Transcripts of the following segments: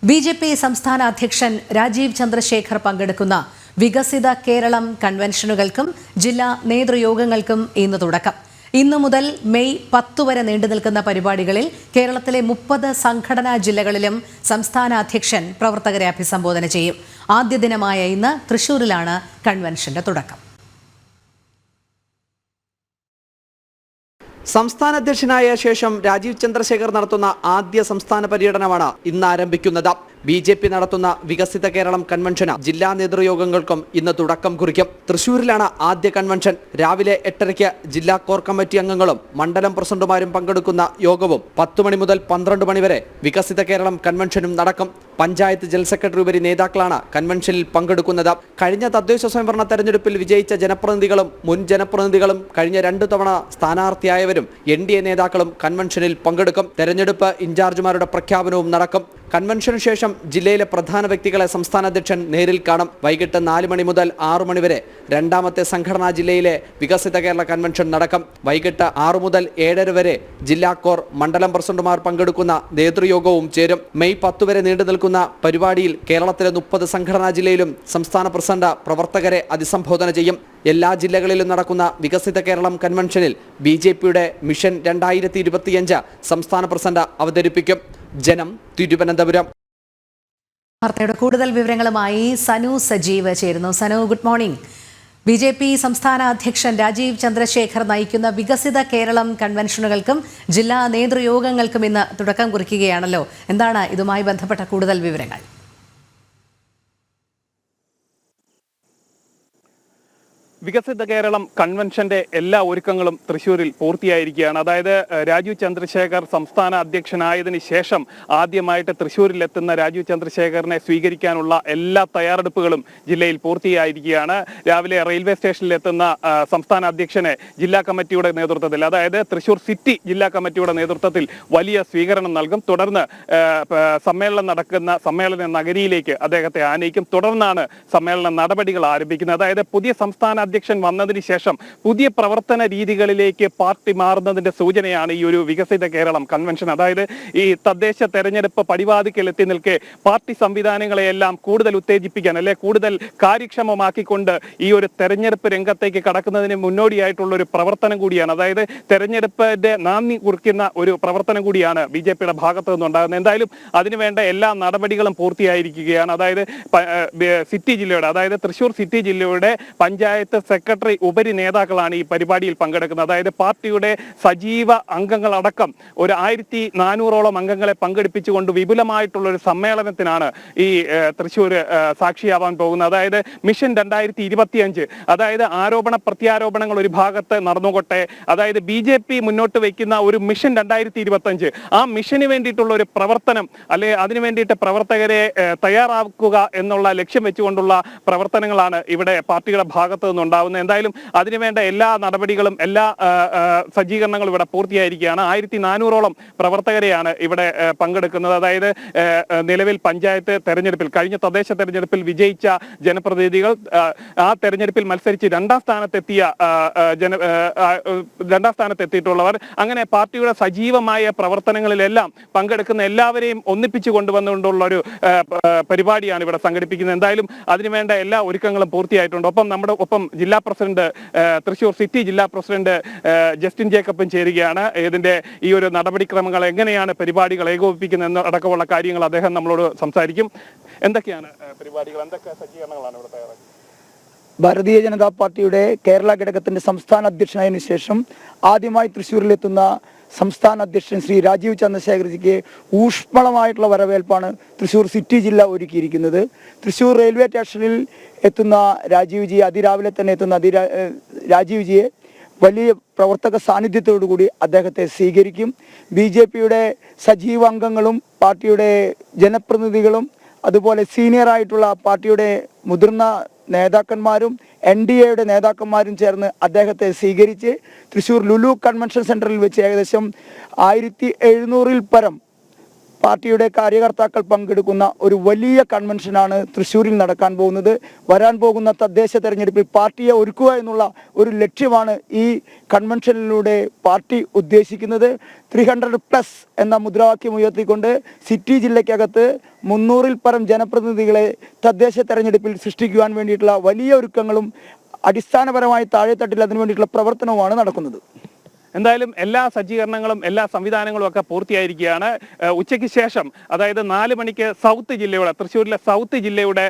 BJP സംസ്ഥാന അധ്യക്ഷൻ രാജീവ് ചന്ദ്രശേഖർ പങ്കെടുക്കുന്ന വികസിത കേരളം കൺവെൻഷനുകൾക്കും ജില്ലാ നേതൃയോഗങ്ങൾക്കും ഇന്ന് തുടക്കം. ഇന്നു മുതൽ മെയ് 10 വരെ നീണ്ടുനിൽക്കുന്ന പരിപാടികളിൽ കേരളത്തിലെ 30 സംഘടനാ ജില്ലകളിലും സംസ്ഥാന അധ്യക്ഷൻ പ്രവർത്തകരെ അഭിസംബോധന ചെയ്യും. ആദ്യ ദിനമായ ഇന്ന് തൃശൂരിലാണ് കൺവെൻഷന്റെ തുടക്കം. സംസ്ഥാന അധ്യക്ഷനായ ശേഷം രാജീവ് ചന്ദ്രശേഖർ നടത്തുന്ന ആദ്യ സംസ്ഥാന പര്യടനമാണ് ഇന്ന് ആരംഭിക്കുന്നത്. ബിജെപി നടത്തുന്ന വികസിത കേരളം കൺവെൻഷന് ജില്ലാ നേതൃയോഗങ്ങൾക്കും ഇന്ന് തുടക്കം കുറിക്കും. തൃശൂരിലാണ് ആദ്യ കൺവെൻഷൻ. രാവിലെ 8:30 ജില്ലാ കോർ കമ്മിറ്റി അംഗങ്ങളും മണ്ഡലം പ്രസിഡന്റുമാരും പങ്കെടുക്കുന്ന യോഗവും 10 മണി മുതൽ 12 മണി വരെ വികസിത കേരളം കൺവെൻഷനും നടക്കും. പഞ്ചായത്ത് ജനറൽ സെക്രട്ടറി ഉപരി നേതാക്കളാണ് കൺവെൻഷനിൽ പങ്കെടുക്കുന്നത്. കഴിഞ്ഞ തദ്ദേശ സ്വയംഭരണ തെരഞ്ഞെടുപ്പിൽ വിജയിച്ച ജനപ്രതിനിധികളും മുൻ ജനപ്രതിനിധികളും കഴിഞ്ഞ 2 തവണ സ്ഥാനാർത്ഥിയായവരും NDA നേതാക്കളും കൺവെൻഷനിൽ പങ്കെടുക്കും. തെരഞ്ഞെടുപ്പ് ഇൻചാർജുമാരുടെ പ്രഖ്യാപനവും നടക്കും. കൺവെൻഷന് ശേഷം ജില്ലയിലെ പ്രധാന വ്യക്തികളെ സംസ്ഥാന അധ്യക്ഷൻ നേരിൽ കാണും. വൈകിട്ട് 4 മണി മുതൽ 6 മണി വരെ രണ്ടാമത്തെ സംഘടനാ ജില്ലയിലെ വികസിത കേരള കൺവെൻഷൻ നടക്കും. വൈകിട്ട് 6 മുതൽ 7:30 വരെ ജില്ലാ കോർ മണ്ഡലം പ്രസിഡന്റുമാർ പങ്കെടുക്കുന്ന നേതൃയോഗവും ചേരും. മെയ് 10 വരെ നീണ്ടു നിൽക്കുന്ന പരിപാടിയിൽ കേരളത്തിലെ 30 സംഘടനാ ജില്ലയിലും സംസ്ഥാന പ്രസിഡന്റ് പ്രവർത്തകരെ അഭിസംബോധന ചെയ്യും. എല്ലാ ജില്ലകളിലും നടക്കുന്ന വികസിത കേരളം കൺവെൻഷനിൽ ബിജെപിയുടെ മിഷൻ 2025 സംസ്ഥാന പ്രസിഡന്റ് അവതരിപ്പിക്കും. ജനം, തിരുവനന്തപുരം. വാർത്തയുടെ കൂടുതൽ വിവരങ്ങളുമായി സനു സജീവ് ചേരുന്നു. Sanu, good morning. ബിജെപി സംസ്ഥാന അധ്യക്ഷൻ രാജീവ് ചന്ദ്രശേഖർ നയിക്കുന്ന വികസിത കേരളം കൺവെൻഷനുകൾക്കും ജില്ലാ നേതൃയോഗങ്ങൾക്കും ഇന്ന് തുടക്കം കുറിക്കുകയാണല്ലോ. എന്താണ് ഇതുമായി ബന്ധപ്പെട്ട കൂടുതൽ വിവരങ്ങൾ? വികസിത കേരളം കൺവെൻഷന്റെ എല്ലാ ഒരുക്കങ്ങളും തൃശ്ശൂരിൽ പൂർത്തിയായിരിക്കുകയാണ്. അതായത് രാജീവ് ചന്ദ്രശേഖർ സംസ്ഥാന അധ്യക്ഷനായതിനു ശേഷം ആദ്യമായിട്ട് തൃശ്ശൂരിലെത്തുന്ന രാജീവ് ചന്ദ്രശേഖറിനെ സ്വീകരിക്കാനുള്ള എല്ലാ തയ്യാറെടുപ്പുകളും ജില്ലയിൽ പൂർത്തിയായിരിക്കുകയാണ്. രാവിലെ റെയിൽവേ സ്റ്റേഷനിലെത്തുന്ന സംസ്ഥാന അധ്യക്ഷനെ ജില്ലാ കമ്മിറ്റിയുടെ നേതൃത്വത്തിൽ, അതായത് തൃശ്ശൂർ സിറ്റി ജില്ലാ കമ്മിറ്റിയുടെ നേതൃത്വത്തിൽ വലിയ സ്വീകരണം നൽകും. തുടർന്ന് സമ്മേളന നഗരിയിലേക്ക് അദ്ദേഹത്തെ ആനയിക്കും. തുടർന്നാണ് സമ്മേളന നടപടികൾ ആരംഭിക്കുന്നത്. അതായത് പുതിയ സംസ്ഥാന അധ്യക്ഷൻ വന്നതിന് ശേഷം പുതിയ പ്രവർത്തന രീതികളിലേക്ക് പാർട്ടി മാറുന്നതിന്റെ സൂചനയാണ് ഈ ഒരു വികസിത കേരളം കൺവെൻഷൻ. അതായത് ഈ തദ്ദേശ തെരഞ്ഞെടുപ്പ് പടിവാതിക്കൽ എത്തി നിൽക്കെ പാർട്ടി സംവിധാനങ്ങളെയെല്ലാം കൂടുതൽ ഉത്തേജിപ്പിക്കാൻ, അല്ലെ കൂടുതൽ കാര്യക്ഷമമാക്കിക്കൊണ്ട് ഈ ഒരു തെരഞ്ഞെടുപ്പ് രംഗത്തേക്ക് കടക്കുന്നതിന് മുന്നോടിയായിട്ടുള്ള ഒരു പ്രവർത്തനം കൂടിയാണ്. അതായത് തെരഞ്ഞെടുപ്പിന്റെ നാന്ദി കുറിക്കുന്ന ഒരു പ്രവർത്തനം കൂടിയാണ് ബിജെപിയുടെ ഭാഗത്തു നിന്നുണ്ടാകുന്നത്. എന്തായാലും അതിനുവേണ്ട എല്ലാ നടപടികളും പൂർത്തിയായിരിക്കുകയാണ്. അതായത് സിറ്റി ജില്ലയുടെ, അതായത് തൃശ്ശൂർ സിറ്റി ജില്ലയുടെ പഞ്ചായത്ത് സെക്രട്ടറി ഉപരി നേതാക്കളാണ് ഈ പരിപാടിയിൽ പങ്കെടുക്കുന്നത്. അതായത് പാർട്ടിയുടെ സജീവ അംഗങ്ങളടക്കം ഒരു 1400ഓളം അംഗങ്ങളെ പങ്കെടുപ്പിച്ചുകൊണ്ട് വിപുലമായിട്ടുള്ള ഒരു സമ്മേളനത്തിനാണ് ഈ തൃശ്ശൂർ സാക്ഷിയാവാൻ പോകുന്നത്. അതായത് മിഷൻ 2025, അതായത് ആരോപണ പ്രത്യാരോപണങ്ങൾ ഒരു ഭാഗത്ത് നടന്നുകൊട്ടെ, അതായത് BJP മുന്നോട്ട് വയ്ക്കുന്ന ഒരു മിഷൻ 2025, ആ മിഷന് വേണ്ടിയിട്ടുള്ള ഒരു പ്രവർത്തനം, അല്ലെ അതിനു വേണ്ടിയിട്ട് പ്രവർത്തകരെ തയ്യാറാക്കുക എന്നുള്ള ലക്ഷ്യം വെച്ചുകൊണ്ടുള്ള പ്രവർത്തനങ്ങളാണ് ഇവിടെ പാർട്ടിയുടെ ഭാഗത്ത് നിന്നുണ്ടാവുന്നത്. എന്തായാലും അതിനുവേണ്ട എല്ലാ നടപടികളും എല്ലാ സജ്ജീകരണങ്ങളും ഇവിടെ പൂർത്തിയായിരിക്കുകയാണ്. 1400ഓളം പ്രവർത്തകരെയാണ് ഇവിടെ പങ്കെടുക്കുന്നത്. അതായത് നിലവിൽ പഞ്ചായത്ത് തെരഞ്ഞെടുപ്പിൽ, കഴിഞ്ഞ തദ്ദേശ തെരഞ്ഞെടുപ്പിൽ വിജയിച്ച ജനപ്രതിനിധികൾ, ആ തെരഞ്ഞെടുപ്പിൽ മത്സരിച്ച് രണ്ടാം സ്ഥാനത്തെത്തിയിട്ടുള്ളവർ, അങ്ങനെ പാർട്ടിയുടെ സജീവമായ പ്രവർത്തനങ്ങളിലെല്ലാം പങ്കെടുക്കുന്ന എല്ലാവരെയും ഒന്നിപ്പിച്ചു കൊണ്ടുവന്നുകൊണ്ടുള്ള ഒരു പരിപാടിയാണ് ഇവിടെ സംഘടിപ്പിക്കുന്നത്. എന്തായാലും അതിനുവേണ്ട എല്ലാ ഒരുക്കങ്ങളും പൂർത്തിയായിട്ടുണ്ട്. ഒപ്പം ജില്ലാ പ്രസിഡന്റ്, തൃശ്ശൂർ സിറ്റി ജില്ലാ പ്രസിഡന്റ് ജസ്റ്റിൻ ജേക്കബും ചേരുകയാണ്. ഇതിന്റെ ഈ ഒരു നടപടിക്രമങ്ങൾ എങ്ങനെയാണ് പരിപാടികൾ ഏകോപിപ്പിക്കുന്നത് അടക്കമുള്ള കാര്യങ്ങൾ അദ്ദേഹം നമ്മളോട് സംസാരിക്കും. എന്തൊക്കെയാണ് പരിപാടികൾ, എന്തൊക്കെ സജ്ജീകരണങ്ങളാണ് ഇവിടെ തയ്യാറാക്കുന്നത്? ഭാരതീയ ജനതാ പാർട്ടിയുടെ കേരള ഘടകത്തിന്റെ സംസ്ഥാന അധ്യക്ഷനായതിനു ശേഷം ആദ്യമായി തൃശ്ശൂരിലെത്തുന്ന സംസ്ഥാന അധ്യക്ഷൻ ശ്രീ രാജീവ് ചന്ദ്രശേഖർജിക്ക് ഊഷ്മളമായിട്ടുള്ള വരവേൽപ്പാണ് തൃശ്ശൂർ സിറ്റി ജില്ല ഒരുക്കിയിരിക്കുന്നത്. തൃശ്ശൂർ റെയിൽവേ സ്റ്റേഷനിൽ എത്തുന്ന രാജീവ്ജിയെ, അതിരാവിലെ തന്നെ എത്തുന്ന രാജീവ്ജിയെ വലിയ പ്രവർത്തക സാന്നിധ്യത്തോടുകൂടി അദ്ദേഹത്തെ സ്വീകരിക്കും. BJPയുടെ സജീവ അംഗങ്ങളും പാർട്ടിയുടെ ജനപ്രതിനിധികളും അതുപോലെ സീനിയറായിട്ടുള്ള പാർട്ടിയുടെ മുതിർന്ന നേതാക്കന്മാരും NDAയുടെ നേതാക്കന്മാരും ചേർന്ന് അദ്ദേഹത്തെ സ്വീകരിച്ച് തൃശ്ശൂർ ലുലു കൺവെൻഷൻ സെന്ററിൽ വെച്ച് ഏകദേശം 1700-ൽ പരം പാർട്ടിയുടെ കാര്യകർത്താക്കൾ പങ്കെടുക്കുന്ന ഒരു വലിയ കൺവെൻഷനാണ് തൃശ്ശൂരിൽ നടക്കാൻ പോകുന്നത്. വരാൻ പോകുന്ന തദ്ദേശ തെരഞ്ഞെടുപ്പിൽ പാർട്ടിയെ ഒരുക്കുക എന്നുള്ള ഒരു ലക്ഷ്യമാണ് ഈ കൺവെൻഷനിലൂടെ പാർട്ടി ഉദ്ദേശിക്കുന്നത്. 300+ എന്ന മുദ്രാവാക്യം ഉയർത്തിക്കൊണ്ട് സിറ്റി ജില്ലയ്ക്കകത്ത് 300-ൽ പരം ജനപ്രതിനിധികളെ തദ്ദേശ തെരഞ്ഞെടുപ്പിൽ സൃഷ്ടിക്കുവാൻ വേണ്ടിയിട്ടുള്ള വലിയ ഒരുക്കങ്ങളും അടിസ്ഥാനപരമായി താഴെത്തട്ടിൽ അതിനു വേണ്ടിയിട്ടുള്ള പ്രവർത്തനവുമാണ് നടക്കുന്നത്. എന്തായാലും എല്ലാ സജ്ജീകരണങ്ങളും എല്ലാ സംവിധാനങ്ങളും ഒക്കെ പൂർത്തിയായിരിക്കുകയാണ്. ഉച്ചയ്ക്ക് ശേഷം അതായത് 4 മണിക്ക് സൗത്ത് ജില്ലയുടെ തൃശ്ശൂരിലെ സൗത്ത് ജില്ലയുടെ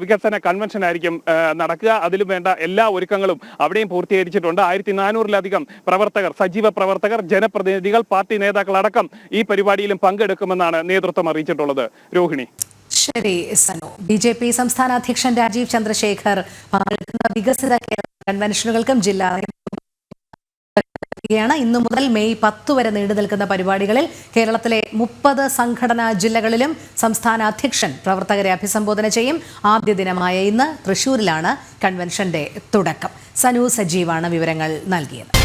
വികസന കൺവെൻഷൻ ആയിരിക്കും നടക്കുക. അതിലും വേണ്ട എല്ലാ ഒരുക്കങ്ങളും അവിടെയും പൂർത്തീകരിച്ചിട്ടുണ്ട്. 1400-ലധികം പ്രവർത്തകർ, സജീവ പ്രവർത്തകർ, ജനപ്രതിനിധികൾ, പാർട്ടി നേതാക്കൾ അടക്കം ഈ പരിപാടിയിലും പങ്കെടുക്കുമെന്നാണ് നേതൃത്വം അറിയിച്ചിട്ടുള്ളത്. രോഹിണി. ശരി സനു. BJP സംസ്ഥാന അധ്യക്ഷൻ രാജീവ് ചന്ദ്രശേഖർ പങ്കെടുക്കുന്ന വികസിത കേരള കൺവെൻഷനുകൾക്കും ജില്ലാ ഇന്നു മുതൽ മെയ് 10 വരെ നീണ്ടു നിൽക്കുന്ന പരിപാടികളിൽ കേരളത്തിലെ 30 സംഘടനാ ജില്ലകളിലും സംസ്ഥാന അധ്യക്ഷൻ പ്രവർത്തകരെ അഭിസംബോധന ചെയ്യും. ആദ്യ ദിനമായ ഇന്ന് തൃശ്ശൂരിലാണ് കൺവെൻഷന്റെ തുടക്കം. സനു സജീവാണ് വിവരങ്ങൾ നൽകിയത്.